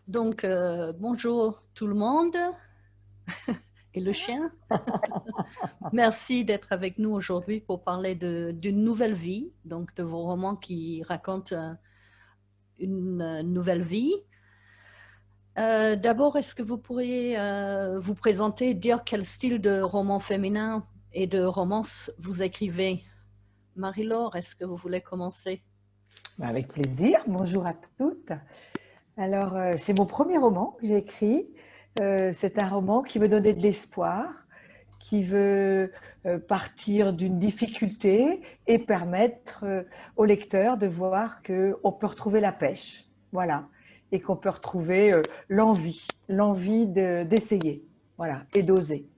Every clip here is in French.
Donc, bonjour tout le monde et le chien. Merci d'être avec nous aujourd'hui pour parler d'une nouvelle vie, donc de vos romans qui racontent une nouvelle vie. D'abord, est-ce que vous pourriez vous présenter, dire quel style de roman féminin et de romance vous écrivez? Marie-Laure, est-ce que vous voulez commencer? Avec plaisir. Bonjour à toutes. Alors, c'est mon premier roman que j'ai écrit. C'est un roman qui veut donner de l'espoir, qui veut partir d'une difficulté et permettre au lecteur de voir qu'on peut retrouver la pêche. Voilà. Et qu'on peut retrouver l'envie d'essayer. Voilà. Et d'oser.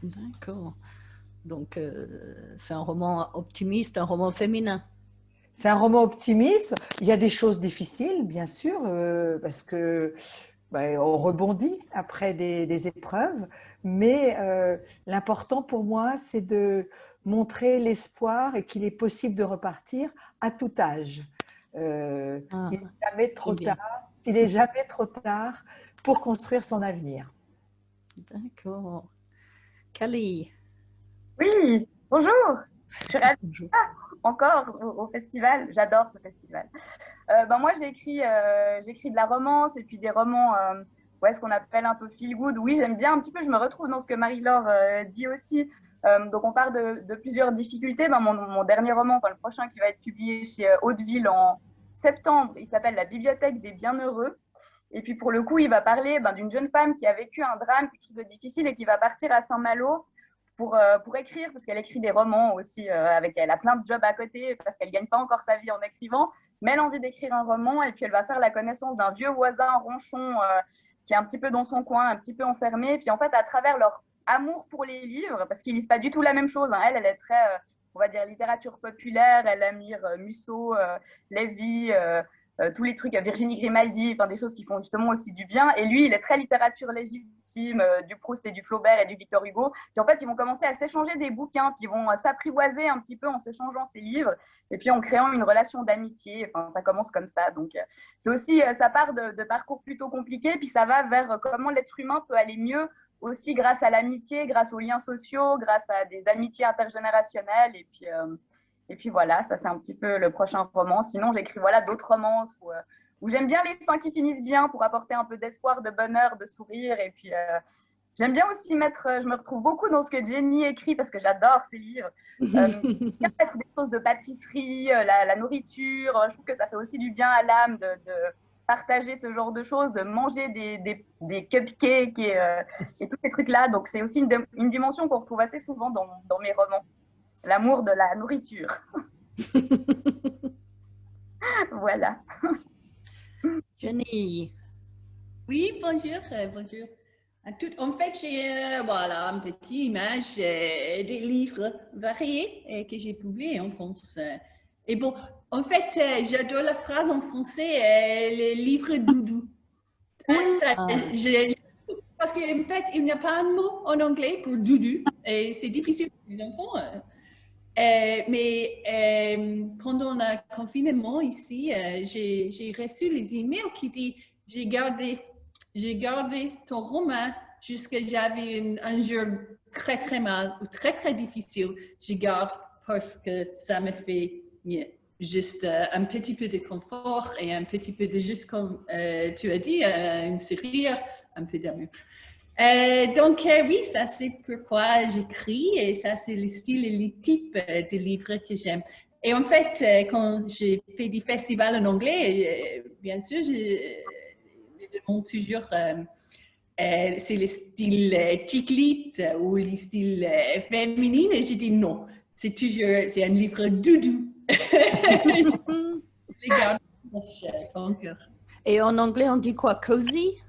D'accord. Donc, c'est un roman optimiste, un roman féminin. C'est un roman optimiste. Il y a des choses difficiles, bien sûr, parce que on rebondit après des épreuves, mais l'important pour moi, c'est de montrer l'espoir et qu'il est possible de repartir à tout âge. Il n'est jamais trop tard. Il n'est jamais trop tard pour construire son avenir. D'accord. Callie. Oui, bonjour. Je suis ravie encore au festival. J'adore ce festival. Moi, j'écris de la romance et puis des romans, ce qu'on appelle un peu feel good. Oui, j'aime bien un petit peu. Je me retrouve dans ce que Marie-Laure dit aussi. Donc, on part de plusieurs difficultés. Mon dernier roman, le prochain qui va être publié chez Hauteville en septembre, il s'appelle La Bibliothèque des Bienheureux. Et puis, pour le coup, il va parler d'une jeune femme qui a vécu un drame, quelque chose de difficile et qui va partir à Saint-Malo pour écrire, parce qu'elle écrit des romans aussi, elle a plein de jobs à côté, parce qu'elle ne gagne pas encore sa vie en écrivant, mais elle a envie d'écrire un roman, et puis elle va faire la connaissance d'un vieux voisin ronchon qui est un petit peu dans son coin, un petit peu enfermé, et puis en fait, à travers leur amour pour les livres, parce qu'ils ne lisent pas du tout la même chose, hein. Elle est très, on va dire, littérature populaire, elle aime lire Musso, Lévy, tous les trucs, Virginie Grimaldi, des choses qui font justement aussi du bien. Et lui, il est très littérature légitime, du Proust et du Flaubert et du Victor Hugo. Puis en fait, ils vont commencer à s'échanger des bouquins, puis ils vont s'apprivoiser un petit peu en s'échangeant ces livres, et puis en créant une relation d'amitié. Ça commence comme ça. Donc, c'est aussi, ça part de parcours plutôt compliqués, puis ça va vers comment l'être humain peut aller mieux aussi grâce à l'amitié, grâce aux liens sociaux, grâce à des amitiés intergénérationnelles, et puis voilà, ça c'est un petit peu le prochain roman. Sinon, j'écris d'autres romances où j'aime bien les fins qui finissent bien pour apporter un peu d'espoir, de bonheur, de sourire. Et puis, j'aime bien aussi je me retrouve beaucoup dans ce que Jenny écrit parce que j'adore ses livres. Mettre des choses de pâtisserie, la nourriture, je trouve que ça fait aussi du bien à l'âme de partager ce genre de choses, de manger des cupcakes et tous ces trucs-là. Donc, c'est aussi une dimension qu'on retrouve assez souvent dans mes romans. L'amour de la nourriture. Voilà. Jenny. Oui, bonjour, bonjour à toutes. En fait, j'ai une petite image des livres variés que j'ai publiés en France. Et bon, en fait, j'adore la phrase en français, les livres doudou. Parce qu'en fait, il n'y a pas un mot en anglais pour doudou et c'est difficile pour les enfants. Mais pendant le confinement ici, j'ai reçu les emails qui disent j'ai gardé ton roman jusqu'à j'avais un jour très très mal ou très très difficile. Je garde parce que ça me fait juste un petit peu de confort et un petit peu de juste comme tu as dit, une sourire, un peu d'amour. Donc, oui, ça c'est pourquoi j'écris et ça c'est le style et le type de livres que j'aime. Et en fait, quand j'ai fait des festivals en anglais, bien sûr, je demande toujours c'est le style chiclite ou le style féminin et je dis non, c'est un livre doudou. Les garde ton cœur. Et en anglais, on dit quoi? Cozy?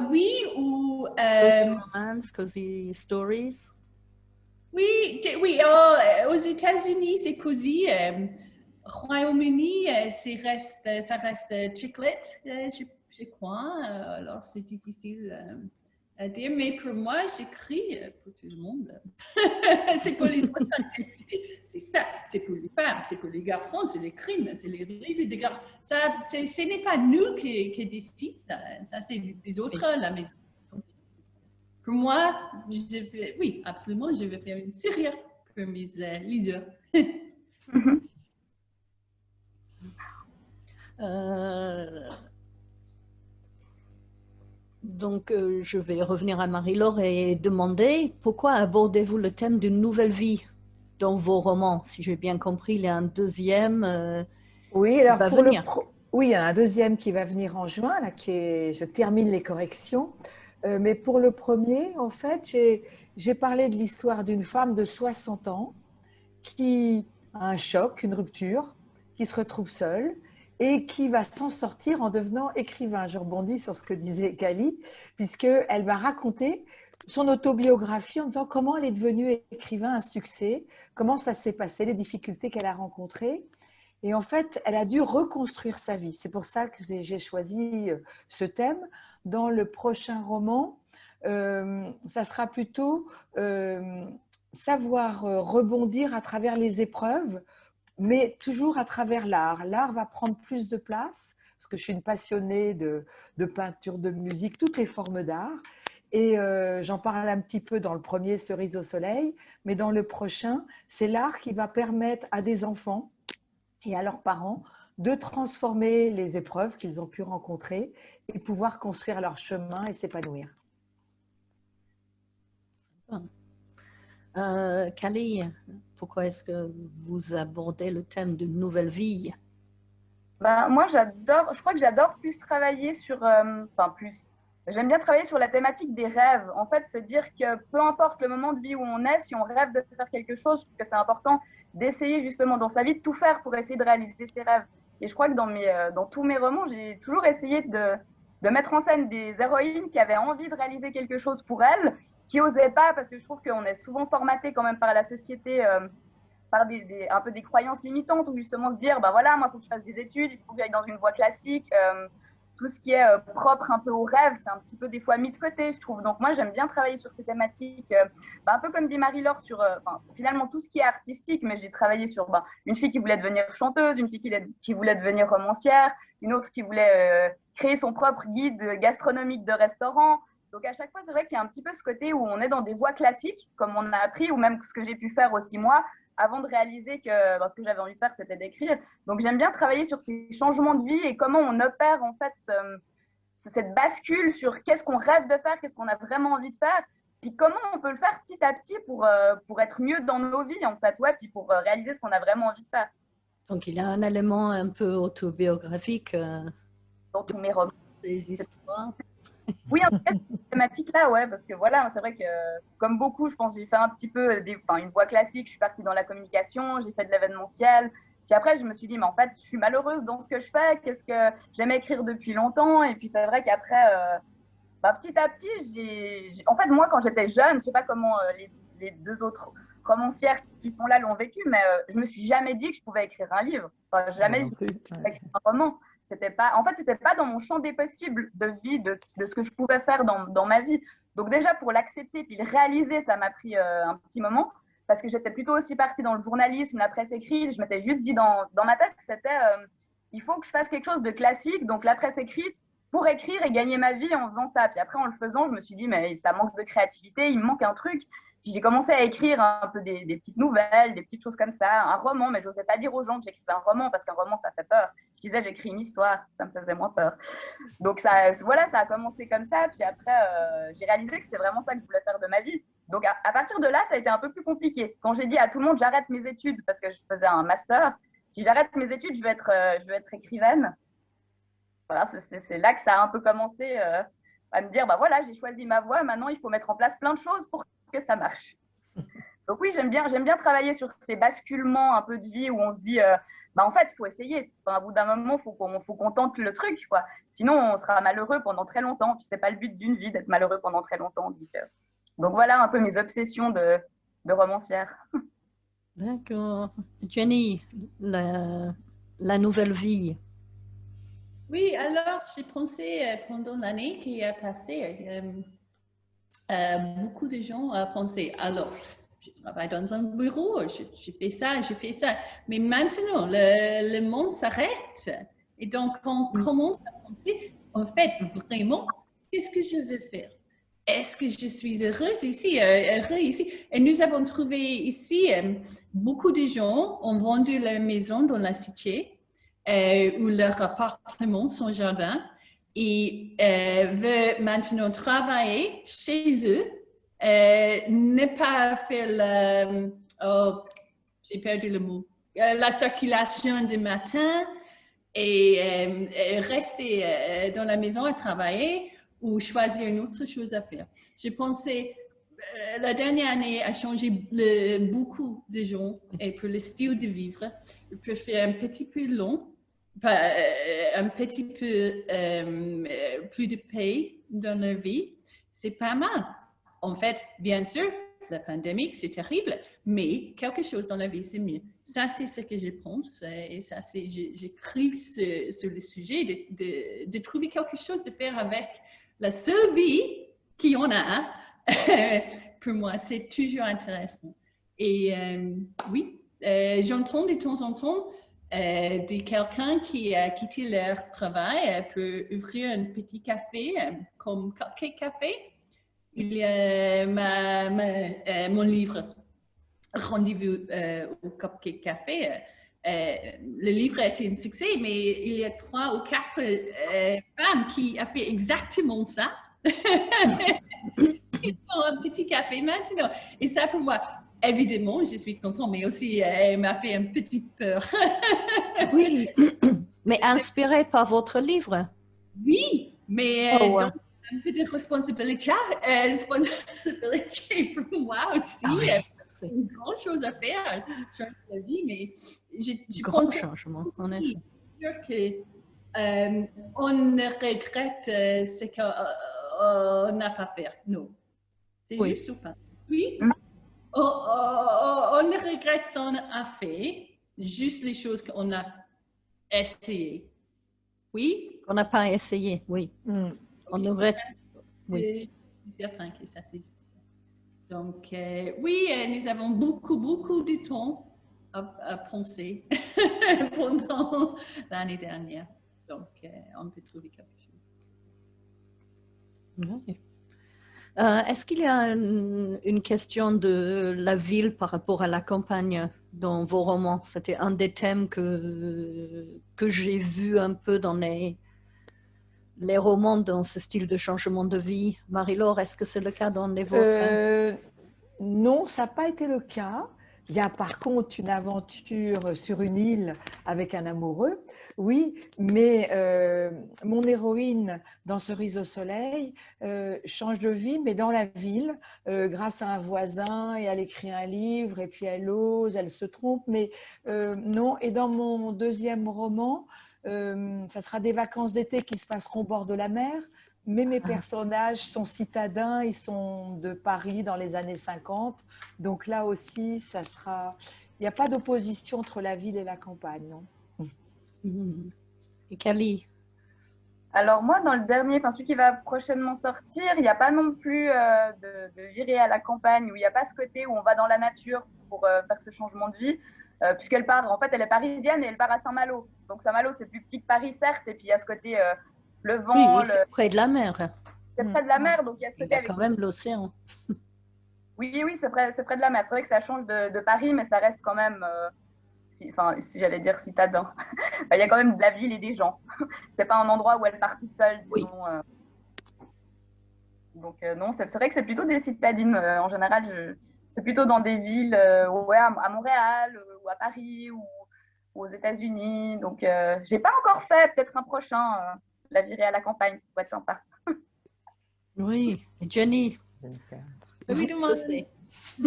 Oui, ou... Cozy romance, cozy stories? Oui, aux États-Unis, c'est cosy. Royaume-Uni, ça reste chiclette, je crois. Alors, c'est difficile à dire, mais pour moi, j'écris pour tout le monde. C'est pour les autres, c'est ça. C'est pour les femmes, c'est pour les garçons, c'est les crimes, c'est les revues des garçons. Ça, ce n'est pas nous qui décidons ça. Ça, c'est des autres à la maison. Pour moi, oui, absolument, je vais faire une série pour mes liseurs. Donc, je vais revenir à Marie-Laure et demander pourquoi abordez-vous le thème d'une nouvelle vie dans vos romans? Si j'ai bien compris, il y a un deuxième oui, qui alors va pour venir. oui, il y a un deuxième qui va venir en juin, là, je termine les corrections. Mais pour le premier, en fait, j'ai parlé de l'histoire d'une femme de 60 ans qui a un choc, une rupture, qui se retrouve seule et qui va s'en sortir en devenant écrivain. Je rebondis sur ce que disait Kali, puisqu'elle va raconter son autobiographie en disant comment elle est devenue écrivain, un succès, comment ça s'est passé, les difficultés qu'elle a rencontrées. Et en fait, elle a dû reconstruire sa vie. C'est pour ça que j'ai choisi ce thème. Dans le prochain roman, ça sera plutôt savoir rebondir à travers les épreuves, mais toujours à travers l'art. L'art va prendre plus de place, parce que je suis une passionnée de peinture, de musique, toutes les formes d'art. Et j'en parle un petit peu dans le premier, Cerise au soleil, mais dans le prochain, c'est l'art qui va permettre à des enfants et à leurs parents de transformer les épreuves qu'ils ont pu rencontrer et pouvoir construire leur chemin et s'épanouir. Kali, pourquoi est-ce que vous abordez le thème d'une nouvelle vie? Ben, moi, je crois que j'adore plus travailler sur, j'aime bien travailler sur la thématique des rêves. En fait, se dire que peu importe le moment de vie où on est, si on rêve de faire quelque chose, je trouve que c'est important d'essayer justement dans sa vie de tout faire pour essayer de réaliser ses rêves. Et je crois que dans tous mes romans, j'ai toujours essayé de mettre en scène des héroïnes qui avaient envie de réaliser quelque chose pour elles, qui n'osaient pas, parce que je trouve qu'on est souvent formaté quand même par la société, par un peu des croyances limitantes, ou justement se dire, bah voilà, moi, il faut que je fasse des études, il faut que j'aille dans une voie classique. Tout ce qui est propre un peu au rêve, c'est un petit peu des fois mis de côté, je trouve. Donc moi, j'aime bien travailler sur ces thématiques, un peu comme dit Marie-Laure, sur finalement tout ce qui est artistique, mais j'ai travaillé sur une fille qui voulait devenir chanteuse, une fille qui voulait devenir romancière, une autre qui voulait créer son propre guide gastronomique de restaurant. Donc à chaque fois, c'est vrai qu'il y a un petit peu ce côté où on est dans des voies classiques, comme on a appris, ou même ce que j'ai pu faire aussi moi, avant de réaliser que ce que j'avais envie de faire, c'était d'écrire. Donc j'aime bien travailler sur ces changements de vie et comment on opère en fait cette bascule sur qu'est-ce qu'on rêve de faire, qu'est-ce qu'on a vraiment envie de faire, puis comment on peut le faire petit à petit pour être mieux dans nos vies en fait, ouais, puis pour réaliser ce qu'on a vraiment envie de faire. Donc il y a un élément un peu autobiographique dans tous mes romans. Des histoires. Oui, en tout cas, cette thématique-là, ouais, parce que voilà, c'est vrai que comme beaucoup, je pense, j'ai fait un petit peu une voie classique, je suis partie dans la communication, j'ai fait de l'événementiel, puis après, je me suis dit, mais en fait, je suis malheureuse dans ce que je fais, qu'est-ce que j'aime écrire depuis longtemps, et puis c'est vrai qu'après, petit à petit, en fait, moi, quand j'étais jeune, je sais pas comment les deux autres romancières qui sont là l'ont vécu, mais je me suis jamais dit que je pouvais écrire un livre, enfin, jamais je pouvais écrire un roman. En fait, c'était pas dans mon champ des possibles de vie, de ce que je pouvais faire dans ma vie. Donc déjà, pour l'accepter puis le réaliser, ça m'a pris un petit moment, parce que j'étais plutôt aussi partie dans le journalisme, la presse écrite. Je m'étais juste dit dans ma tête, c'était il faut que je fasse quelque chose de classique, donc la presse écrite, pour écrire et gagner ma vie en faisant ça. Puis après, en le faisant, je me suis dit, mais ça manque de créativité, il me manque un truc. Puis j'ai commencé à écrire un peu des petites nouvelles, des petites choses comme ça, un roman, mais je n'osais pas dire aux gens que j'écrivais un roman, parce qu'un roman, ça fait peur. Je disais, j'écris une histoire, ça me faisait moins peur. Donc voilà, ça a commencé comme ça. Puis après, j'ai réalisé que c'était vraiment ça que je voulais faire de ma vie. Donc à partir de là, ça a été un peu plus compliqué. Quand j'ai dit à tout le monde, j'arrête mes études, parce que je faisais un master, si j'arrête mes études, je vais être écrivaine. Voilà, c'est là que ça a un peu commencé à me dire, voilà, j'ai choisi ma voie, maintenant il faut mettre en place plein de choses pour que ça marche. Donc oui, j'aime bien travailler sur ces basculements un peu de vie où on se dit, en fait, il faut essayer. Enfin, au bout d'un moment, il faut qu'on tente le truc, quoi. Sinon, on sera malheureux pendant très longtemps. Puis c'est pas le but d'une vie d'être malheureux pendant très longtemps. Donc voilà un peu mes obsessions de romancière. D'accord. Jenny, la nouvelle vie. Oui, alors j'ai pensé pendant l'année qui a passé, beaucoup de gens pensaient, alors, je travaille dans un bureau, je fais ça, je fais ça. Mais maintenant, le monde s'arrête. Et donc, on commence à penser, en fait, vraiment, qu'est-ce que je veux faire? Est-ce que je suis heureuse ici, heureux ici? Et nous avons trouvé ici, beaucoup de gens ont vendu leur maison dans la cité ou leur appartement, son jardin, et veulent maintenant travailler chez eux, ne pas faire oh, j'ai perdu le mot, la circulation du matin et rester dans la maison à travailler ou choisir une autre chose à faire. Je pensais, la dernière année a changé beaucoup de gens et pour le style de vivre. Je peux faire un petit peu long, un petit peu plus de paix dans leur vie. C'est pas mal. En fait, bien sûr, la pandémie, c'est terrible, mais quelque chose dans la vie, c'est mieux. Ça, c'est ce que je pense. Et ça, c'est, j'écris sur le sujet de trouver quelque chose de faire avec la seule vie qu'on a. Pour moi, c'est toujours intéressant. Et oui, j'entends de temps en temps de quelqu'un qui a quitté leur travail pour ouvrir un petit café comme Cupcake Café. Il y a mon livre Rendez-vous au Cupcake Café. Le livre a été un succès, mais il y a 3 ou 4 femmes qui ont fait exactement ça. Ils ont un petit café maintenant. Et ça, pour moi, évidemment, je suis contente, mais aussi, elle m'a fait un petit peur. Oui, mais inspiré par votre livre. Oui, mais Oh, ouais. donc, un peu de responsabilité pour moi aussi. Ah oui, c'est Une grande chose à faire, changer la vie, mais je grand pense changement, en aussi effet. que on regrette ce qu'on n'a pas fait, non. C'est Oui. juste ou pas? Oui. On regrette ce qu'on a fait, juste les choses qu'on a essayées. Oui? On n'a pas essayé, oui. On devrait. Oui. Je suis certain que ça c'est juste. Donc, oui, nous avons beaucoup de temps à penser pendant l'année dernière. Donc, on peut trouver quelque chose. Oui. Est-ce qu'il y a une question de la ville par rapport à la campagne dans vos romans? C'était un des thèmes que j'ai vu un peu dans les romans dans ce style de changement de vie. Marie-Laure, est-ce que c'est le cas dans les vôtres? Non, ça n'a pas été le cas. Il y a par contre une aventure sur une île avec un amoureux, oui, mais mon héroïne dans Cerise au soleil change de vie, mais dans la ville, grâce à un voisin, et elle écrit un livre, et puis elle ose, elle se trompe, mais non. Et dans mon deuxième roman, ça sera des vacances d'été qui se passeront au bord de la mer, mais mes personnages sont citadins, ils sont de Paris dans les années 50. Donc là aussi, ça sera... Il n'y a pas d'opposition entre la ville et la campagne, non. Et Cali? Alors moi, dans le dernier, enfin celui qui va prochainement sortir, il n'y a pas non plus de virer à la campagne, où il n'y a pas ce côté où on va dans la nature pour faire ce changement de vie, puisqu'elle part, en fait, elle est parisienne et elle part à Saint-Malo. Donc Saint-Malo, c'est plus petit que Paris, certes, et puis il y a ce côté... le vent, oui, c'est près de la mer. C'est près de la mer, donc il y a ce côté. Il y a quand même l'océan. Oui, c'est près de la mer. C'est vrai que ça change de Paris, mais ça reste quand même, si j'allais dire citadin. Il y a quand même de la ville et des gens. C'est pas un endroit où elle part toute seule, disons. Oui. Donc non, c'est vrai que c'est plutôt des citadines. En général, c'est plutôt dans des villes, ouais, à Montréal, ou à Paris, ou aux États-Unis. Donc j'ai pas encore fait, peut-être un prochain. La virer à la campagne, ça pourrait être sympa. Oui, Jenny. Oui, dans mon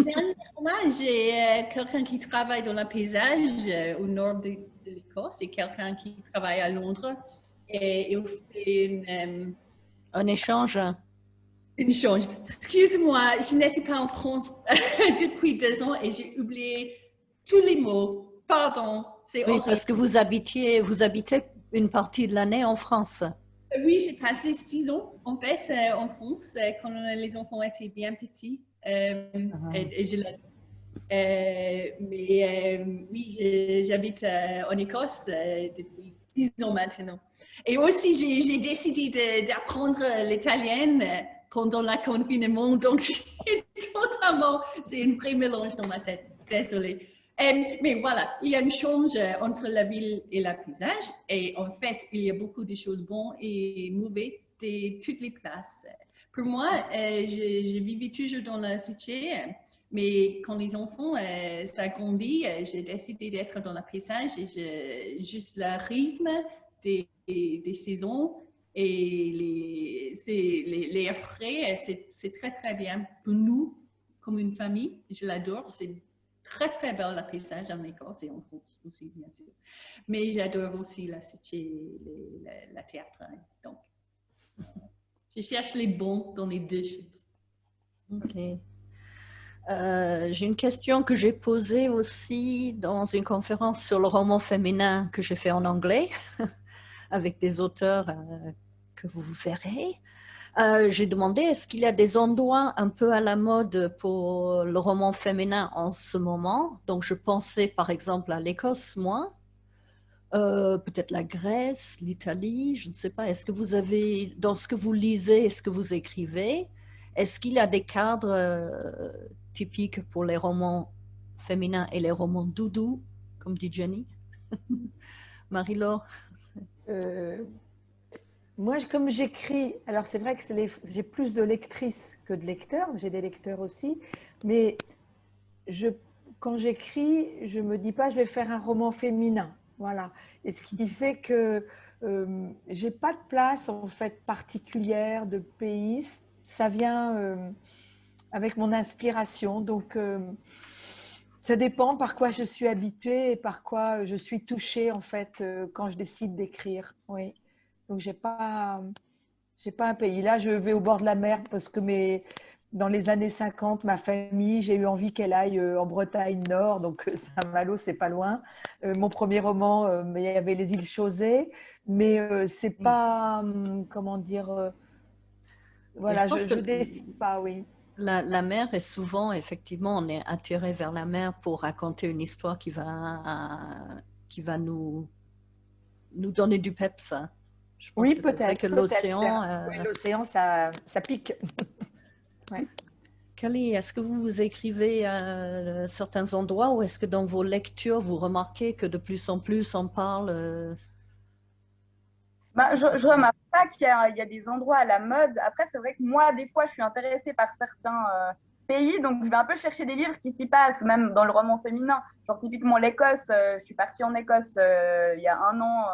dernier roman, j'ai quelqu'un qui travaille dans le paysage au nord de l'Écosse et quelqu'un qui travaille à Londres. Et on fait un échange. Un échange. Excuse-moi, je n'étais pas en France depuis 2 ans et j'ai oublié tous les mots. Pardon, c'est oui, horrible. parce que vous habitez une partie de l'année en France. Oui, j'ai passé 6 ans en fait en France quand les enfants étaient bien petits et je l'adore. Mais oui, j'habite en Écosse depuis 6 ans maintenant. Et aussi, j'ai décidé d'apprendre l'italien pendant le confinement. Donc, c'est un vrai mélange dans ma tête. Désolée. Mais voilà, il y a un change entre la ville et le paysage. Et en fait, il y a beaucoup de choses bonnes et mauvaises de toutes les places. Pour moi, je vivais toujours dans la cité. Mais quand les enfants s'agrandissent, j'ai décidé d'être dans le paysage et juste le rythme des saisons et les frais, c'est très très bien pour nous comme une famille. Je l'adore, c'est très très bel le paysage en Écosse et en France aussi bien sûr. Mais j'adore aussi la cité, la théâtre. Donc, je cherche les bons dans les deux choses. Ok. J'ai une question que j'ai posée aussi dans une conférence sur le roman féminin que j'ai fait en anglais avec des auteurs que vous verrez. J'ai demandé est-ce qu'il y a des endroits un peu à la mode pour le roman féminin en ce moment. Donc je pensais par exemple à l'Écosse, moi, peut-être la Grèce, l'Italie, je ne sais pas. Est-ce que vous avez, dans ce que vous lisez et ce que vous écrivez, est-ce qu'il y a des cadres typiques pour les romans féminins et les romans doudou, comme dit Jenny? Marie-Laure? Moi, comme j'écris, alors c'est vrai que j'ai plus de lectrices que de lecteurs, j'ai des lecteurs aussi, mais quand j'écris, je ne me dis pas je vais faire un roman féminin. Voilà. Et ce qui fait que j'ai pas de place en fait particulière de pays. Ça vient avec mon inspiration. Donc ça dépend par quoi je suis habituée et par quoi je suis touchée en fait quand je décide d'écrire. Oui. Donc j'ai pas un pays. Là, je vais au bord de la mer parce que dans les années 50, ma famille, j'ai eu envie qu'elle aille en Bretagne Nord, donc Saint-Malo, c'est pas loin. Mon premier roman, il y avait les îles Chausey, mais c'est pas, comment dire, voilà, je décide pas, oui. La mer est souvent, effectivement, on est attiré vers la mer pour raconter une histoire qui va nous donner du peps. Je pense Oui, que c'est vrai peut-être, que l'océan... Oui, l'océan, ça pique. Ouais. Kelly, est-ce que vous écrivez à certains endroits ou est-ce que dans vos lectures, vous remarquez que de plus en plus on parle Bah, je remarque pas il y a des endroits à la mode. Après, c'est vrai que moi, des fois, je suis intéressée par certains pays, donc je vais un peu chercher des livres qui s'y passent, même dans le roman féminin. Genre, typiquement, l'Écosse, je suis partie en Écosse il y a un an.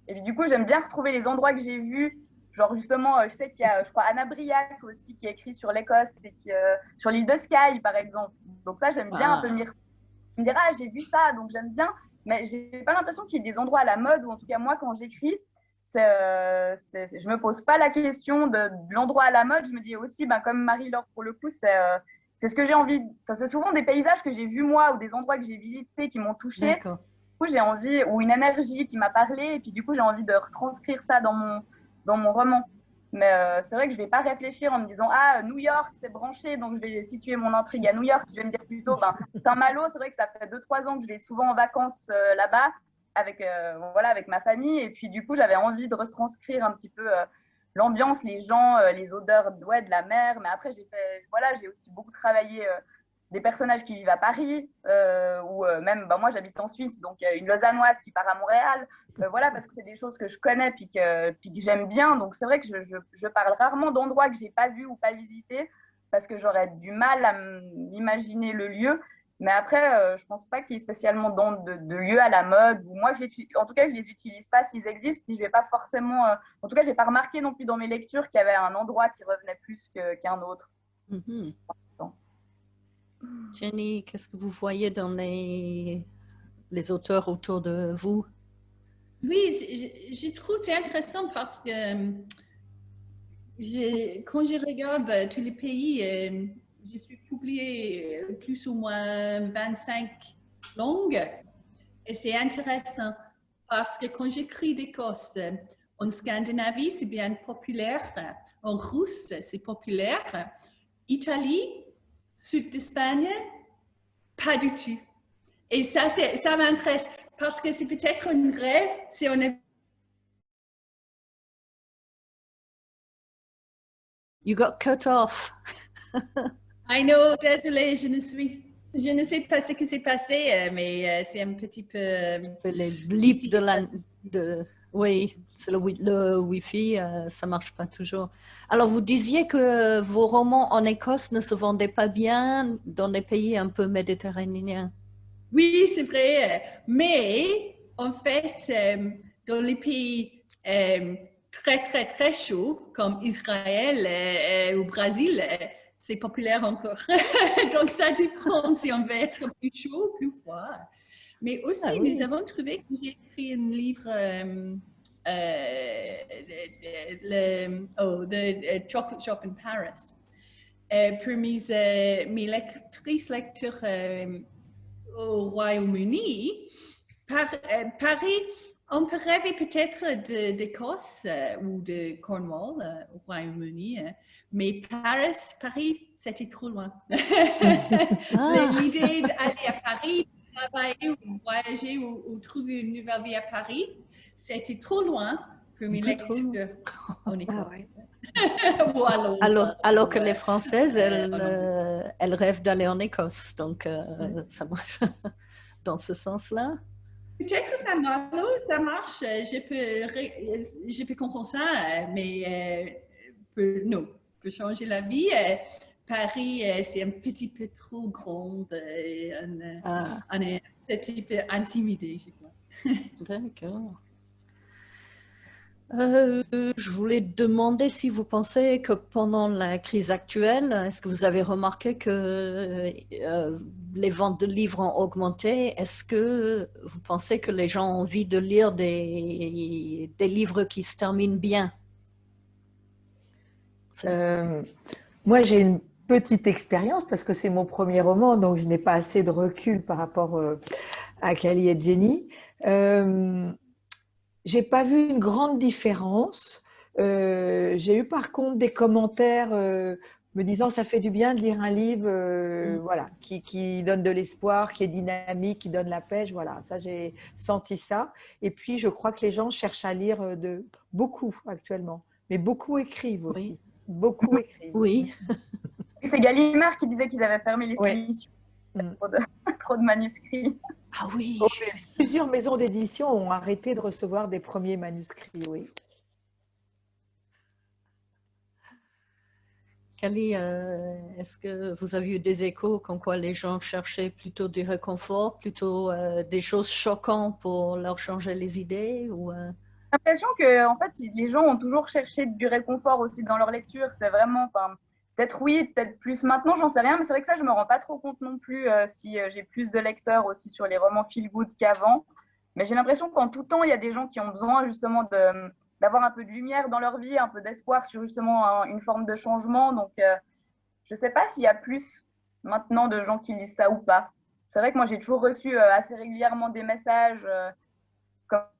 Et puis, du coup, j'aime bien retrouver les endroits que j'ai vus. Genre, justement, je sais qu'il y a, je crois, Anna Briac aussi qui écrit sur l'Écosse et sur l'île de Skye, par exemple. Donc, ça, j'aime bien un peu me dire, ah, j'ai vu ça, donc j'aime bien. Mais j'ai pas l'impression qu'il y ait des endroits à la mode, ou en tout cas, moi, quand j'écris, je me pose pas la question de l'endroit à la mode. Je me dis aussi, ben, comme Marie-Laure, pour le coup, c'est ce que j'ai envie. C'est souvent des paysages que j'ai vus moi ou des endroits que j'ai visités qui m'ont touchée. D'accord. Du coup, j'ai envie, ou une énergie qui m'a parlé, et puis du coup, j'ai envie de retranscrire ça dans mon roman. Mais c'est vrai que je vais pas réfléchir en me disant, ah, New York, c'est branché, donc je vais situer mon intrigue à New York. Je vais me dire plutôt, ben, Saint-Malo, c'est vrai que ça fait 2-3 ans que je vais souvent en vacances là-bas avec ma famille. Et puis, du coup, j'avais envie de retranscrire un petit peu l'ambiance, les gens, les odeurs de la mer. Mais après, j'ai aussi beaucoup travaillé des personnages qui vivent à Paris, ou même, moi, j'habite en Suisse, donc une Lausannoise qui part à Montréal. Voilà, parce que c'est des choses que je connais puis que j'aime bien. Donc, c'est vrai que je parle rarement d'endroits que j'ai pas vus ou pas visités parce que j'aurais du mal à m'imaginer le lieu. Mais après, je pense pas qu'il y ait spécialement de lieux à la mode. Ou moi, en tout cas, je les utilise pas s'ils existent. Puis je vais pas forcément. En tout cas, j'ai pas remarqué non plus dans mes lectures qu'il y avait un endroit qui revenait plus qu'un autre. Mm-hmm. Jenny, qu'est-ce que vous voyez dans les auteurs autour de vous? Oui, je trouve c'est intéressant parce que quand je regarde tous les pays, je suis publié plus ou moins 25 langues et c'est intéressant parce que quand j'écris d'Écosse, En Scandinavie, c'est bien populaire. En Russe, c'est populaire. Italie, sud d'Espagne, pas du tout. Et ça m'intéresse parce que c'est peut-être un rêve si on est. You got cut off. I know, désolé, je ne sais pas ce qui s'est passé, mais c'est un petit peu. C'est les blips oui, c'est le Wi-Fi, ça marche pas toujours. Alors, vous disiez que vos romans en Écosse ne se vendaient pas bien dans les pays un peu méditerranéens. Oui, c'est vrai. Mais en fait, dans les pays très, très, très chauds, comme Israël ou Brésil, c'est populaire encore. Donc, ça dépend si on veut être plus chaud ou plus froid. Mais aussi, oui. nous avons trouvé que j'ai écrit un livre, The Chocolate Shop in Paris, pour mes lectrices lecteurs au Royaume-Uni. Paris, on peut rêver peut-être d'Écosse ou de Cornwall au Royaume-Uni, mais Paris, c'était trop loin. L'idée d'aller à Paris, travailler ou voyager ou trouver une nouvelle vie à Paris, c'était trop loin pour mes lecteurs en Écosse. Alors que les Françaises, elles rêvent d'aller en Écosse, donc ça marche dans ce sens-là. Peut-être que ça marche, je peux comprendre ça, mais non, pour changer la vie, Paris, c'est un petit peu trop grand, on est un petit peu intimidé, je crois. D'accord. Je voulais demander si vous pensez que pendant la crise actuelle, est-ce que vous avez remarqué que les ventes de livres ont augmenté? Est-ce que vous pensez que les gens ont envie de lire des livres qui se terminent bien? Moi, j'ai une petite expérience parce que c'est mon premier roman, donc je n'ai pas assez de recul par rapport à Cali et Jenny. J'ai pas vu une grande différence. J'ai eu par contre des commentaires me disant ça fait du bien de lire un livre voilà, qui donne de l'espoir, qui est dynamique, qui donne la pêche. Voilà, ça j'ai senti ça. Et puis je crois que les gens cherchent à lire beaucoup actuellement, mais beaucoup écrivent aussi. Oui. Beaucoup écrivent. Oui. C'est Gallimard qui disait qu'ils avaient fermé les éditions. Trop de manuscrits. Ah oui. Plusieurs maisons d'édition ont arrêté de recevoir des premiers manuscrits, oui. Cali, est-ce que vous avez eu des échos comme quoi les gens cherchaient plutôt du réconfort, plutôt des choses choquantes pour leur changer les idées ou J'ai l'impression que en fait, les gens ont toujours cherché du réconfort aussi dans leur lecture. C'est vraiment, peut-être oui, peut-être plus maintenant, j'en sais rien, mais c'est vrai que ça, je me rends pas trop compte non plus si j'ai plus de lecteurs aussi sur les romans feel good qu'avant. Mais j'ai l'impression qu'en tout temps, il y a des gens qui ont besoin justement d'avoir un peu de lumière dans leur vie, un peu d'espoir sur justement une forme de changement. Donc, je sais pas s'il y a plus maintenant de gens qui lisent ça ou pas. C'est vrai que moi, j'ai toujours reçu assez régulièrement des messages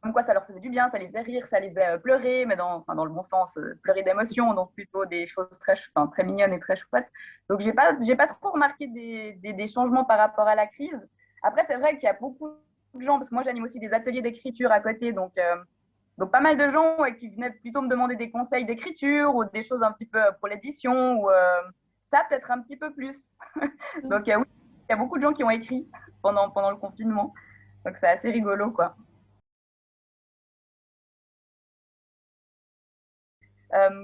comme quoi ça leur faisait du bien, ça les faisait rire, ça les faisait pleurer, mais dans le bon sens, pleurer d'émotion, donc plutôt des choses très mignonnes et très chouettes. Donc, j'ai pas trop remarqué des changements par rapport à la crise. Après, c'est vrai qu'il y a beaucoup de gens, parce que moi, j'anime aussi des ateliers d'écriture à côté, donc pas mal de gens qui venaient plutôt me demander des conseils d'écriture ou des choses un petit peu pour l'édition, ou ça, peut-être un petit peu plus. Donc, oui, il y a beaucoup de gens qui ont écrit pendant le confinement, donc c'est assez rigolo, quoi.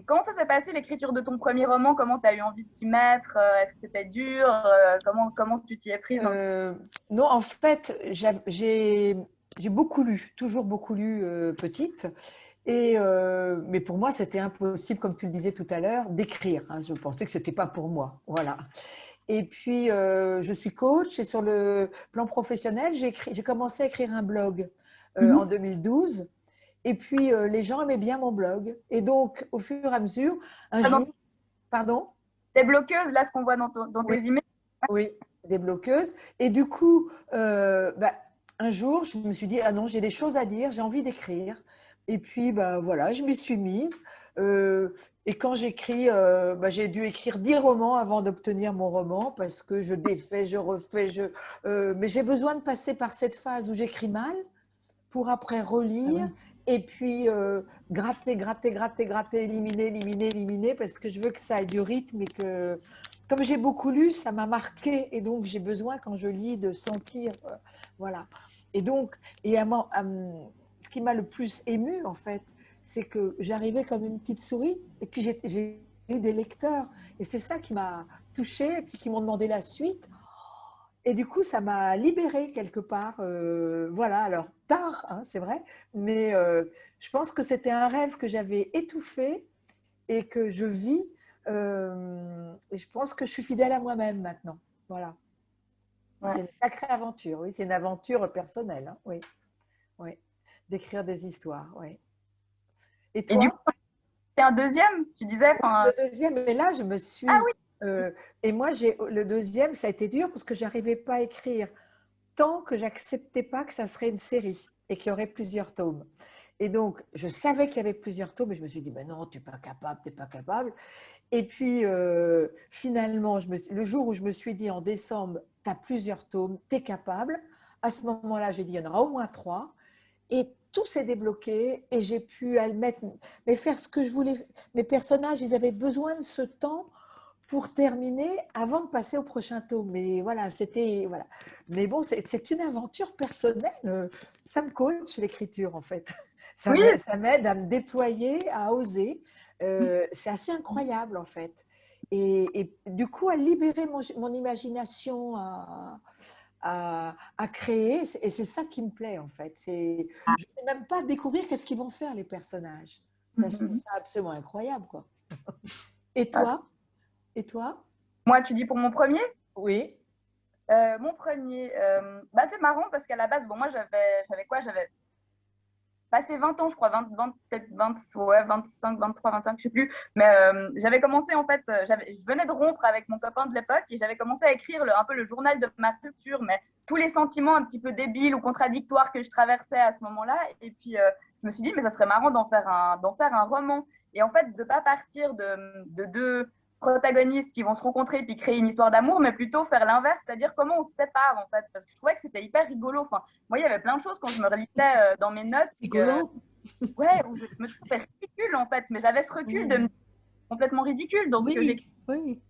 Comment ça s'est passé l'écriture de ton premier roman? Comment tu as eu envie de t'y mettre? Est-ce que c'était dur? Comment tu t'y es prise? Non, en fait, j'ai beaucoup lu, toujours beaucoup lu petite. Mais pour moi, c'était impossible, comme tu le disais tout à l'heure, d'écrire. Hein. Je pensais que ce n'était pas pour moi. Voilà. Et puis, je suis coach et sur le plan professionnel, j'ai commencé à écrire un blog en 2012. Et puis, les gens aimaient bien mon blog. Et donc, au fur et à mesure, un jour… Pardon? Des bloqueuses, là, ce qu'on voit dans tes emails. Oui, des bloqueuses. Et du coup, un jour, je me suis dit, ah non, j'ai des choses à dire, j'ai envie d'écrire. Et puis, ben, voilà, je m'y suis mise. Et quand j'écris, j'ai dû écrire 10 romans avant d'obtenir mon roman parce que je défais, je refais. Mais j'ai besoin de passer par cette phase où j'écris mal pour après Ah relire oui. et puis gratter, gratter, gratter, gratter, éliminer, éliminer, éliminer parce que je veux que ça ait du rythme et que, comme j'ai beaucoup lu, ça m'a marqué et donc j'ai besoin quand je lis de sentir, voilà. Et donc, ce qui m'a le plus ému en fait, c'est que j'arrivais comme une petite souris et puis j'ai eu des lecteurs et c'est ça qui m'a touchée et puis qui m'ont demandé la suite. Et du coup, ça m'a libérée quelque part. Voilà, alors tard, hein, c'est vrai, mais je pense que c'était un rêve que j'avais étouffé et que je vis. Et je pense que je suis fidèle à moi-même maintenant. Voilà. Ouais. C'est une sacrée aventure, oui, c'est une aventure personnelle, hein, oui, oui, d'écrire des histoires, oui. Et Et du toi? coup, c'est un deuxième, tu disais, Le deuxième, mais là, je me ah suis. oui, Et moi, le deuxième, ça a été dur parce que j'arrivais pas à écrire tant que j'acceptais pas que ça serait une série et qu'il y aurait plusieurs tomes. Et donc, je savais qu'il y avait plusieurs tomes et je me suis dit, ben non, tu n'es pas capable, tu n'es pas capable. Et puis, finalement, le jour où je me suis dit en décembre, tu as plusieurs tomes, tu es capable, à ce moment-là, j'ai dit, il y en aura au moins 3. Et tout s'est débloqué et j'ai pu mettre, mais faire ce que je voulais. Mes personnages, ils avaient besoin de ce temps pour terminer avant de passer au prochain tome. Mais voilà, c'était. Voilà. Mais bon, c'est une aventure personnelle. Ça me coach l'écriture, en fait. oui, Ça m'aide à me déployer, à oser. C'est assez incroyable, en fait. Et du coup, à libérer mon imagination, à créer. Et c'est ça qui me plaît, en fait. Je ne sais même pas découvrir qu'est-ce qu'ils vont faire, les personnages. Ça, je trouve ça absolument incroyable, quoi. Et toi? Et toi? moi, tu dis pour mon premier? Oui. Mon premier, c'est marrant parce qu'à la base, bon, moi, j'avais quoi? J'avais passé 20 ans, je crois, 20 peut-être 20, ouais, 25, 23, 25, je sais plus. Mais j'avais commencé, en fait, je venais de rompre avec mon copain de l'époque et j'avais commencé à écrire un peu le journal de ma rupture, mais tous les sentiments un petit peu débiles ou contradictoires que je traversais à ce moment-là. Et puis, je me suis dit, mais ça serait marrant d'en faire un roman. Et en fait, de ne pas partir de deux protagonistes qui vont se rencontrer puis créer une histoire d'amour, mais plutôt faire l'inverse, c'est-à-dire comment on se sépare, en fait. Parce que je trouvais que c'était hyper rigolo. Enfin, moi, il y avait plein de choses quand je me relisais dans mes notes. Rigolo. Ouais, où je me trouvais ridicule, en fait. Mais j'avais ce recul de me dire complètement ridicule dans ce que Oui, j'écris. oui.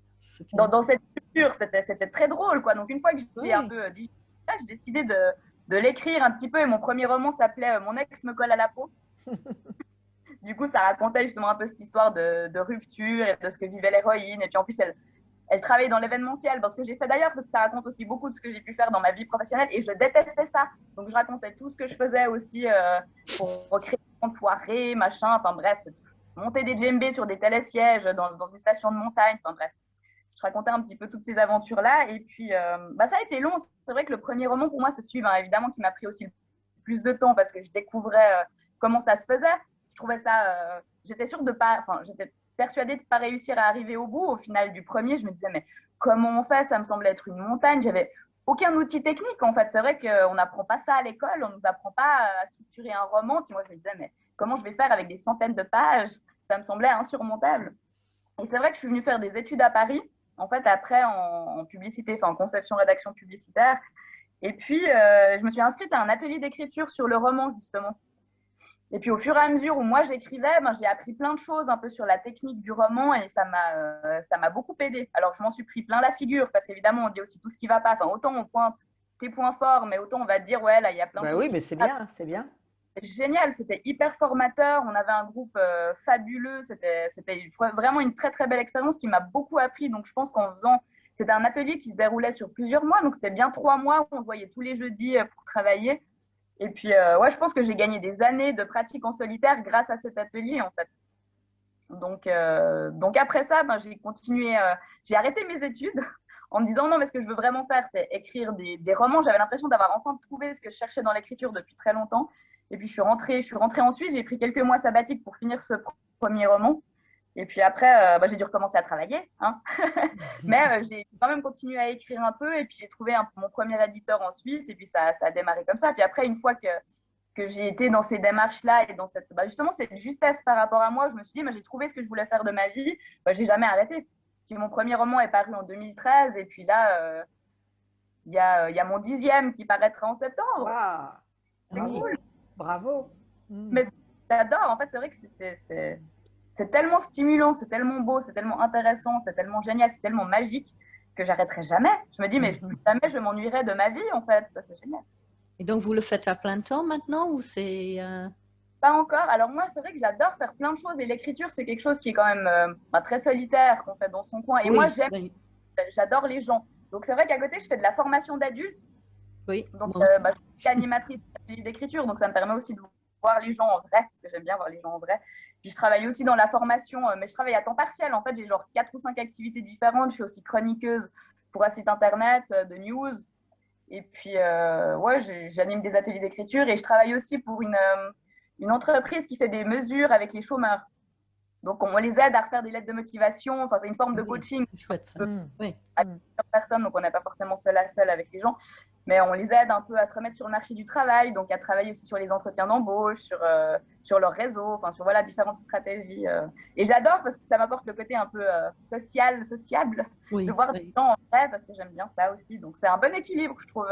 Dans cette culture, c'était très drôle, quoi. Donc, une fois que j'ai un Oui. peu dit ça, j'ai décidé de l'écrire un petit peu. Et mon premier roman s'appelait Mon ex me colle à la peau. Du coup, ça racontait justement un peu cette histoire de rupture et de ce que vivait l'héroïne. Et puis en plus, elle travaillait dans l'événementiel, dans ce que j'ai fait d'ailleurs, parce que ça raconte aussi beaucoup de ce que j'ai pu faire dans ma vie professionnelle. Et je détestais ça. Donc je racontais tout ce que je faisais aussi pour recréer de soirées, machin. Enfin bref, monter des djembés sur des télésièges dans une station de montagne. Enfin bref, je racontais un petit peu toutes ces aventures-là. Et puis, ça a été long. C'est vrai que le premier roman, pour moi, c'est celui, évidemment, qui m'a pris aussi plus de temps parce que je découvrais comment ça se faisait. Je trouvais ça. J'étais sûre de pas. Enfin, j'étais persuadée de ne pas réussir à arriver au bout. Au final du premier, je me disais, mais comment on fait? Ça me semblait être une montagne. J'avais aucun outil technique, en fait. C'est vrai qu'on n'apprend pas ça à l'école. On ne nous apprend pas à structurer un roman. Puis moi, je me disais, mais comment je vais faire avec des centaines de pages? Ça me semblait insurmontable. Et c'est vrai que je suis venue faire des études à Paris, en fait, après en publicité, enfin en conception-rédaction publicitaire. Et puis, je me suis inscrite à un atelier d'écriture sur le roman, justement. Et puis, au fur et à mesure où moi j'écrivais, j'ai appris plein de choses un peu sur la technique du roman et ça m'a beaucoup aidé. Alors, je m'en suis pris plein la figure parce qu'évidemment, on dit aussi tout ce qui ne va pas. Enfin, autant on pointe tes points forts, mais autant on va te dire, ouais, là, il y a plein de choses. Oui, mais c'est bien, c'est bien. Génial, c'était hyper formateur. On avait un groupe fabuleux. C'était vraiment une très, très belle expérience qui m'a beaucoup appris. Donc, je pense qu'en faisant. C'était un atelier qui se déroulait sur plusieurs mois. Donc, c'était bien 3 mois où on se voyait tous les jeudis pour travailler. Et puis, ouais, je pense que j'ai gagné des années de pratique en solitaire grâce à cet atelier, en fait. Donc après ça, j'ai continué. J'ai arrêté mes études en me disant non, mais ce que je veux vraiment faire, c'est écrire des romans. J'avais l'impression d'avoir enfin trouvé ce que je cherchais dans l'écriture depuis très longtemps. Et puis, je suis rentrée en Suisse. J'ai pris quelques mois sabbatiques pour finir ce premier roman. Et puis après, j'ai dû recommencer à travailler. Hein. Mais j'ai quand même continué à écrire un peu. Et puis, j'ai trouvé mon premier éditeur en Suisse. Et puis, ça a démarré comme ça. Puis après, une fois que que j'ai été dans ces démarches-là et dans cette, justement cette justesse par rapport à moi. Je me suis dit, j'ai trouvé ce que je voulais faire de ma vie. J'ai jamais arrêté. Puis mon premier roman est paru en 2013 et puis là, il y a mon 10e qui paraîtra en septembre. Wow. C'est cool. Bravo. Mais j'adore. En fait, c'est vrai que c'est tellement stimulant, c'est tellement beau, c'est tellement intéressant, c'est tellement génial, c'est tellement magique que j'arrêterai jamais. Je me dis, mais jamais je m'ennuierai de ma vie, en fait. Ça, c'est génial. Et donc, vous le faites à plein temps maintenant ou c'est… Pas encore. Alors moi, c'est vrai que j'adore faire plein de choses et l'écriture, c'est quelque chose qui est quand même très solitaire, qu'on fait dans son coin. Et moi, j'adore les gens. Donc c'est vrai qu'à côté, je fais de la formation d'adultes. Oui. Donc je suis animatrice d'écriture, donc ça me permet aussi de voir les gens en vrai, parce que j'aime bien voir les gens en vrai. Puis je travaille aussi dans la formation, mais je travaille à temps partiel. En fait, j'ai genre 4 ou 5 activités différentes. Je suis aussi chroniqueuse pour un site internet, de news. Et puis, j'anime des ateliers d'écriture et je travaille aussi pour une entreprise qui fait des mesures avec les chômeurs. Donc, on les aide à refaire des lettres de motivation. Enfin, c'est une forme de coaching. C'est chouette, ça. Avec plusieurs personnes, donc on n'est pas forcément seul à seul avec les gens. Mais on les aide un peu à se remettre sur le marché du travail, donc à travailler aussi sur les entretiens d'embauche, sur leur réseau, enfin, sur différentes stratégies. Et j'adore parce que ça m'apporte le côté un peu sociable, de voir des gens en vrai, parce que j'aime bien ça aussi. Donc, c'est un bon équilibre, je trouve,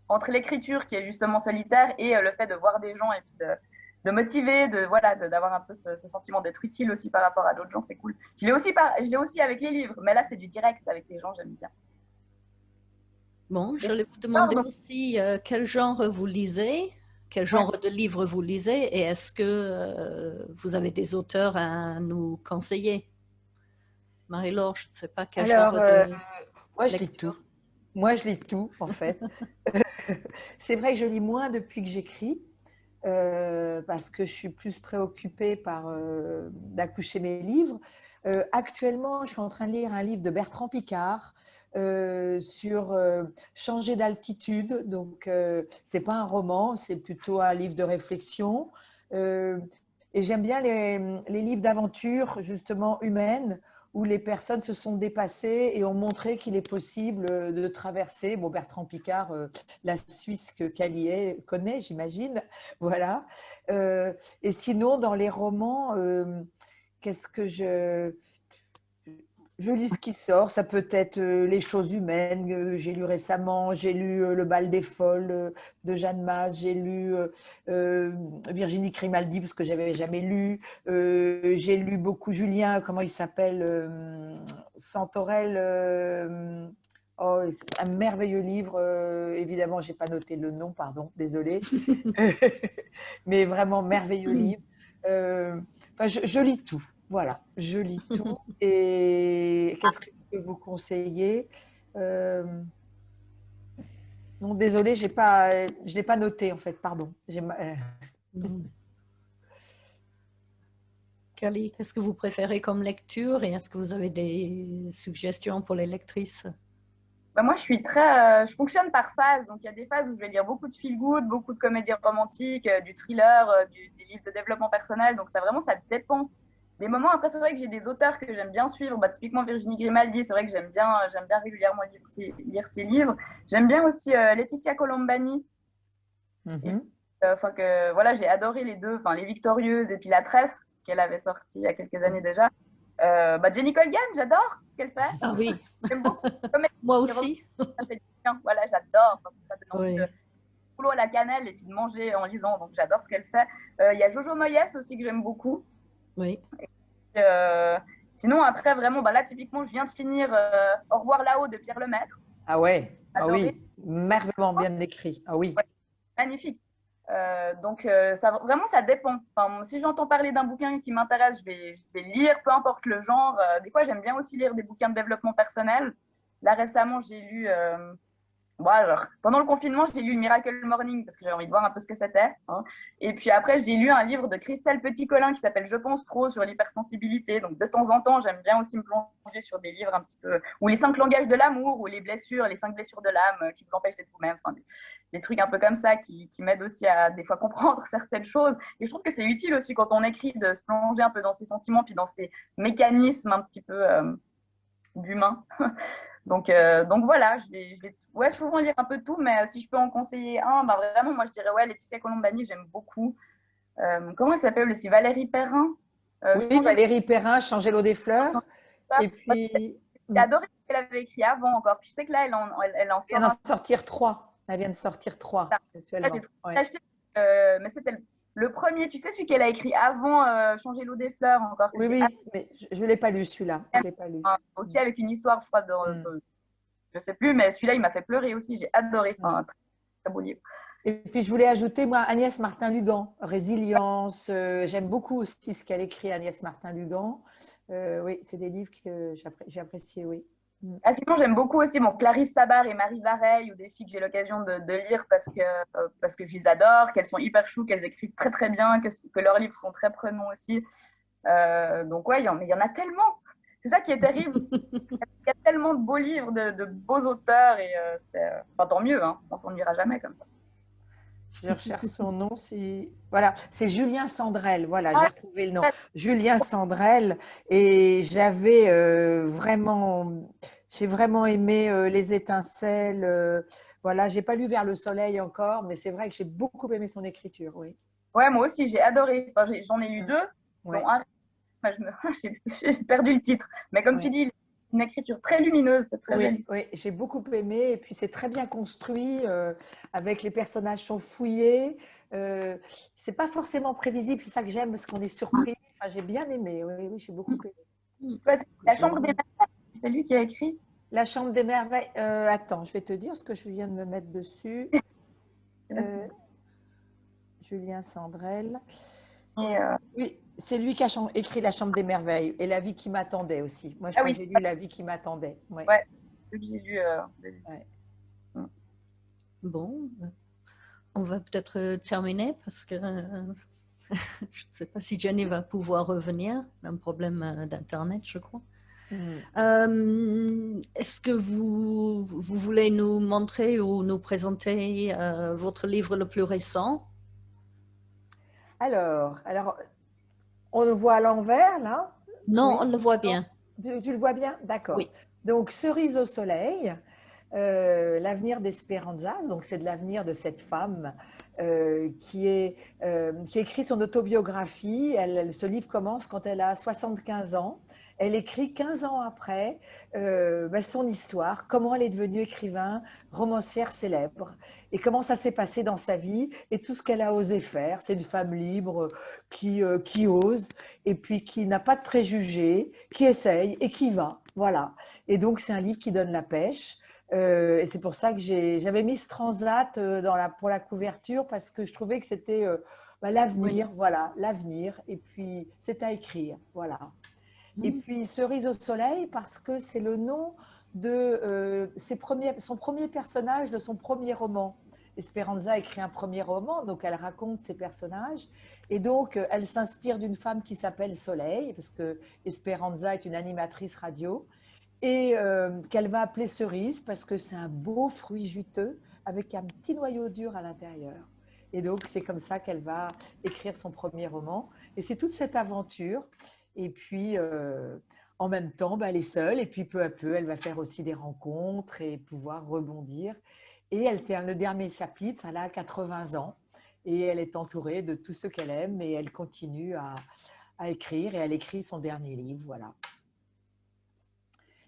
entre l'écriture qui est justement solitaire et le fait de voir des gens et puis de motiver, d'avoir un peu ce sentiment d'être utile aussi par rapport à d'autres gens, c'est cool. Je l'ai aussi avec les livres, mais là, c'est du direct avec les gens, j'aime bien. Bon, je voulais vous demander aussi quel genre vous lisez, quel genre de livres vous lisez et est-ce que vous avez des auteurs à nous conseiller? Marie-Laure, je ne sais pas quel genre de… Moi, je lis tout. Moi, je lis tout, en fait. C'est vrai que je lis moins depuis que j'écris. Parce que je suis plus préoccupée par d'accoucher mes livres. Actuellement, je suis en train de lire un livre de Bertrand Piccard sur changer d'altitude. Donc, c'est pas un roman, c'est plutôt un livre de réflexion. Et j'aime bien les livres d'aventure, justement humaines, où les personnes se sont dépassées et ont montré qu'il est possible de traverser, Bertrand Piccard, la Suisse que Caliet connaît, j'imagine, voilà. Et sinon, dans les romans, qu'est-ce que je lis ce qui sort, ça peut être Les choses humaines, j'ai lu récemment, j'ai lu Le bal des folles de Jeanne Mas, j'ai lu Virginie Grimaldi parce que j'avais jamais lu, j'ai lu beaucoup Julien, comment il s'appelle, Santorel, un merveilleux livre, évidemment j'ai pas noté le nom, pardon, désolée, mais vraiment merveilleux livre. Je lis tout. Voilà, je lis tout. Et qu'est-ce que je peux vous conseiller? Non, désolée, je ne l'ai pas noté en fait, pardon. Cali, qu'est-ce que vous préférez comme lecture et est-ce que vous avez des suggestions pour les lectrices? Moi, je fonctionne par phase. Donc, il y a des phases où je vais lire beaucoup de feel-good, beaucoup de comédies romantiques, du thriller, des livres de développement personnel. Donc, ça dépend des moments. Après, c'est vrai que j'ai des auteurs que j'aime bien suivre. Typiquement, Virginie Grimaldi, c'est vrai que j'aime bien régulièrement lire ses livres. J'aime bien aussi Laetitia Colombani. J'ai adoré les deux, Les Victorieuses et puis La Tresse, qu'elle avait sorti il y a quelques années déjà. Jenny Colgan, j'adore ce qu'elle fait. Ah oui, j'aime beaucoup. moi aussi. Ça fait bien. Voilà, j'adore. Ça donne envie de couler la cannelle et puis de manger en lisant. Donc, j'adore ce qu'elle fait. Il y a Jojo Moyes aussi que j'aime beaucoup. Oui. Sinon, après, vraiment, là, typiquement, je viens de finir Au revoir là-haut de Pierre Lemaître. Ah ouais, oui, merveilleusement bien écrit. Ah oui. Ouais, magnifique. Donc, ça dépend. Si j'entends parler d'un bouquin qui m'intéresse, je vais lire, peu importe le genre. Des fois, j'aime bien aussi lire des bouquins de développement personnel. Là, récemment, j'ai lu… pendant le confinement, j'ai lu Miracle Morning parce que j'avais envie de voir un peu ce que c'était. Et puis après, j'ai lu un livre de Christelle Petit-Colin qui s'appelle Je pense trop sur l'hypersensibilité. Donc, de temps en temps, j'aime bien aussi me plonger sur des livres un petit peu… ou les 5 langages de l'amour, ou les 5 blessures de l'âme qui vous empêchent d'être vous-même. Des trucs un peu comme ça qui m'aident aussi à des fois comprendre certaines choses. Et je trouve que c'est utile aussi quand on écrit de se plonger un peu dans ses sentiments puis dans ses mécanismes un petit peu… d'humain. Donc voilà, je vais ouais, souvent lire un peu de tout, mais si je peux en conseiller un, bah vraiment, moi je dirais ouais, Laetitia Colombani, j'aime beaucoup. Comment elle s'appelle aussi? Valérie Perrin. Oui, Valérie Perrin, Changer l'eau des fleurs. Et puis, j'ai adoré ce qu'elle avait écrit avant encore. Puis je sais que là, elle en elle vient sort un. d'en sortir 3. Elle vient de sortir 3 Là, actuellement. j'ai trop Ouais. acheté, mais c'était le premier, tu sais, celui qu'elle a écrit avant Changer l'eau des fleurs encore. Oui, oui, mais je ne l'ai pas lu celui-là. Je l'ai pas lu. Aussi avec une histoire, je crois, je sais plus, mais celui-là, il m'a fait pleurer aussi. J'ai adoré. Enfin, un très, très beau livre. Et puis, je voulais ajouter, moi, Agnès Martin-Lugan, Résilience. J'aime beaucoup aussi ce qu'elle écrit, Agnès Martin-Lugan. Oui, c'est des livres que j'ai appréciés, oui. Ah, sinon, j'aime beaucoup aussi Clarisse Sabar et Marie Vareille, ou des filles que j'ai l'occasion de lire parce que je les adore, qu'elles sont hyper chou, qu'elles écrivent très très bien, que leurs livres sont très prenants aussi. Donc ouais, il y en a tellement. C'est ça qui est terrible. Il y a tellement de beaux livres, de beaux auteurs, et enfin, tant mieux, hein, on s'ennuiera jamais comme ça. Je recherche son nom. Voilà, c'est Julien Sandrel. Voilà, j'ai retrouvé le nom. Julien Sandrel. Et j'ai vraiment aimé Les Étincelles. Voilà, j'ai pas lu Vers le soleil encore, mais c'est vrai que j'ai beaucoup aimé son écriture. Oui. Ouais, moi aussi, j'ai adoré. Enfin, j'en ai lu 2, ouais. dont un. J'ai perdu le titre. Mais comme tu dis, une écriture très lumineuse, c'est très belle. Oui, j'ai beaucoup aimé. Et puis, c'est très bien construit. Avec les personnages sont fouillés. C'est pas forcément prévisible. C'est ça que j'aime, parce qu'on est surpris. Enfin, j'ai bien aimé. Oui, j'ai beaucoup aimé. La Chambre des Merveilles, c'est lui qui a écrit. La Chambre des Merveilles. Attends, je vais te dire ce que je viens de me mettre dessus. Julien Sandrel. Oui, c'est lui qui a écrit La Chambre des Merveilles et La vie qui m'attendait aussi. Moi, je crois que j'ai lu La vie qui m'attendait. Ouais, c'est ce que j'ai lu. Bon, on va peut-être terminer parce que je ne sais pas si Jenny va pouvoir revenir. Un problème d'Internet, je crois. Est-ce que vous voulez nous montrer ou nous présenter votre livre le plus récent? Alors, on le voit à l'envers, là? Non, on le voit bien. Tu le vois bien? D'accord. Oui. Donc, Cerise au soleil, l'avenir d'Esperanza. Donc, c'est de l'avenir de cette femme qui écrit son autobiographie. Ce livre commence quand elle a 75 ans. Elle écrit 15 ans après son histoire, comment elle est devenue écrivain, romancière célèbre, et comment ça s'est passé dans sa vie et tout ce qu'elle a osé faire. C'est une femme libre qui ose et puis qui n'a pas de préjugés, qui essaye et qui va. Voilà. Et donc, c'est un livre qui donne la pêche. Et c'est pour ça que j'avais mis ce transat pour la couverture, parce que je trouvais que c'était l'avenir, voilà, l'avenir. Et puis, c'est à écrire, voilà. Et puis, Cerise au soleil, parce que c'est le nom de son premier personnage de son premier roman. Esperanza écrit un premier roman, donc elle raconte ses personnages. Et donc, elle s'inspire d'une femme qui s'appelle Soleil, parce que Esperanza est une animatrice radio, et qu'elle va appeler Cerise, parce que c'est un beau fruit juteux avec un petit noyau dur à l'intérieur. Et donc, c'est comme ça qu'elle va écrire son premier roman. Et c'est toute cette aventure. Et puis, en même temps, elle est seule. Et puis, peu à peu, elle va faire aussi des rencontres et pouvoir rebondir. Et elle termine le dernier chapitre, elle a 80 ans. Et elle est entourée de tous ceux qu'elle aime. Et elle continue à écrire. Et elle écrit son dernier livre, voilà.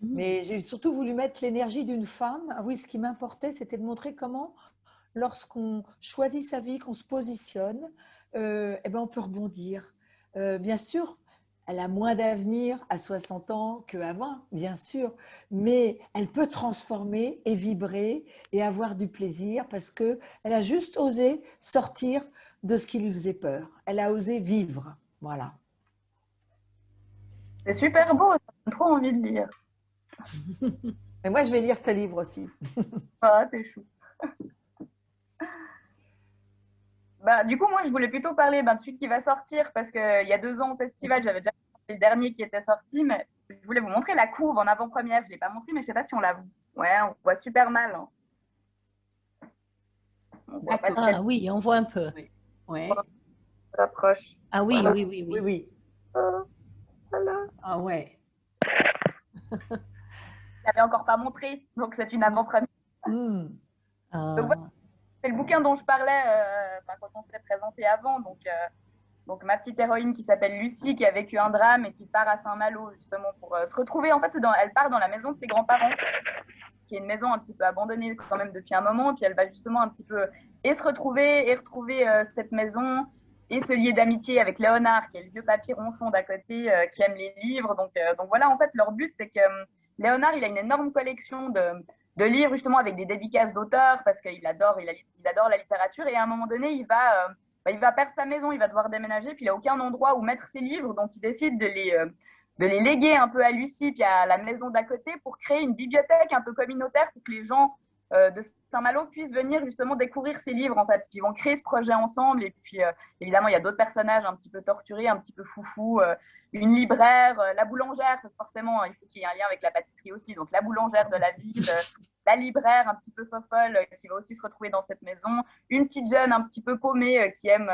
Mais j'ai surtout voulu mettre l'énergie d'une femme. Ah oui, ce qui m'importait, c'était de montrer comment, lorsqu'on choisit sa vie, qu'on se positionne, on peut rebondir. Bien sûr, elle a moins d'avenir à 60 ans qu'avant, bien sûr, mais elle peut transformer et vibrer et avoir du plaisir parce qu'elle a juste osé sortir de ce qui lui faisait peur. Elle a osé vivre, voilà. C'est super beau, j'ai trop envie de lire. Et moi, je vais lire tes livres aussi. Ah, t'es chou. Du coup, moi, je voulais plutôt parler de celui qui va sortir, parce qu'il y a 2 ans au festival, j'avais déjà le dernier qui était sorti, mais je voulais vous montrer la couve en avant-première. Je ne l'ai pas montré, mais je ne sais pas si on la voit. Ouais, on voit super mal. Hein. Ah oui, on voit un peu. Oui. Ouais. On s'approche. Ah oui, voilà. oui. Oui. Voilà. Ah ouais. je l'avais encore pas montré, donc c'est une avant-première. Hmm. Donc, voilà, c'est le bouquin dont je parlais quand on s'est présenté avant. Donc, ma petite héroïne qui s'appelle Lucie, qui a vécu un drame et qui part à Saint-Malo justement pour se retrouver. En fait, elle part dans la maison de ses grands-parents, qui est une maison un petit peu abandonnée quand même depuis un moment. Puis elle va justement un petit peu et se retrouver et retrouver cette maison et se lier d'amitié avec Léonard, qui est le vieux papy ronchon d'à côté, qui aime les livres. Donc voilà, en fait, leur but, c'est que Léonard, il a une énorme collection de livres justement avec des dédicaces d'auteurs parce qu'il adore la littérature. Et à un moment donné, il va perdre sa maison, il va devoir déménager, puis il n'a aucun endroit où mettre ses livres, donc il décide de les léguer un peu à Lucie, puis à la maison d'à côté, pour créer une bibliothèque un peu communautaire pour que les gens de Saint-Malo puissent venir justement découvrir ces livres, en fait. Puis ils vont créer ce projet ensemble, et puis évidemment, il y a d'autres personnages un petit peu torturés, un petit peu foufou, une libraire, la boulangère, parce que forcément, il faut qu'il y ait un lien avec la pâtisserie aussi, donc la boulangère de la ville, la libraire un petit peu fofolle qui va aussi se retrouver dans cette maison, une petite jeune un petit peu paumée qui aime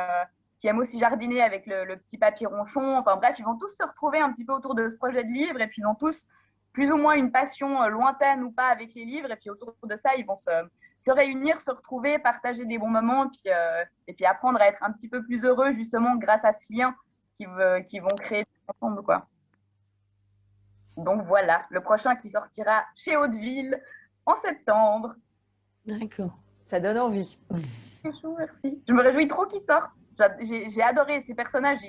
aussi jardiner avec le petit papy ronchon. Enfin bref, ils vont tous se retrouver un petit peu autour de ce projet de livre, et puis ils ont tous plus ou moins une passion lointaine ou pas avec les livres, et puis autour de ça, ils vont se réunir, se retrouver, partager des bons moments, et puis apprendre à être un petit peu plus heureux justement grâce à ce lien qu'ils vont créer ensemble, quoi. Donc voilà, le prochain qui sortira chez Hauteville en septembre. D'accord. Ça donne envie. C'est chou, merci. Je me réjouis trop qu'ils sortent. J'ai adoré ces personnages,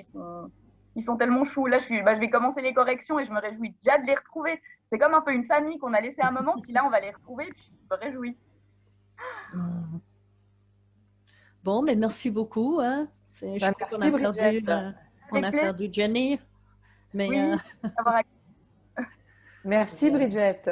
ils sont tellement choux. Là, je vais commencer les corrections et je me réjouis déjà de les retrouver. C'est comme un peu une famille qu'on a laissé un moment, puis là, on va les retrouver, puis je me réjouis. Bon, mais merci beaucoup. Hein. Je crois qu'on a perdu Jenny. Mais, oui, merci, Bridget.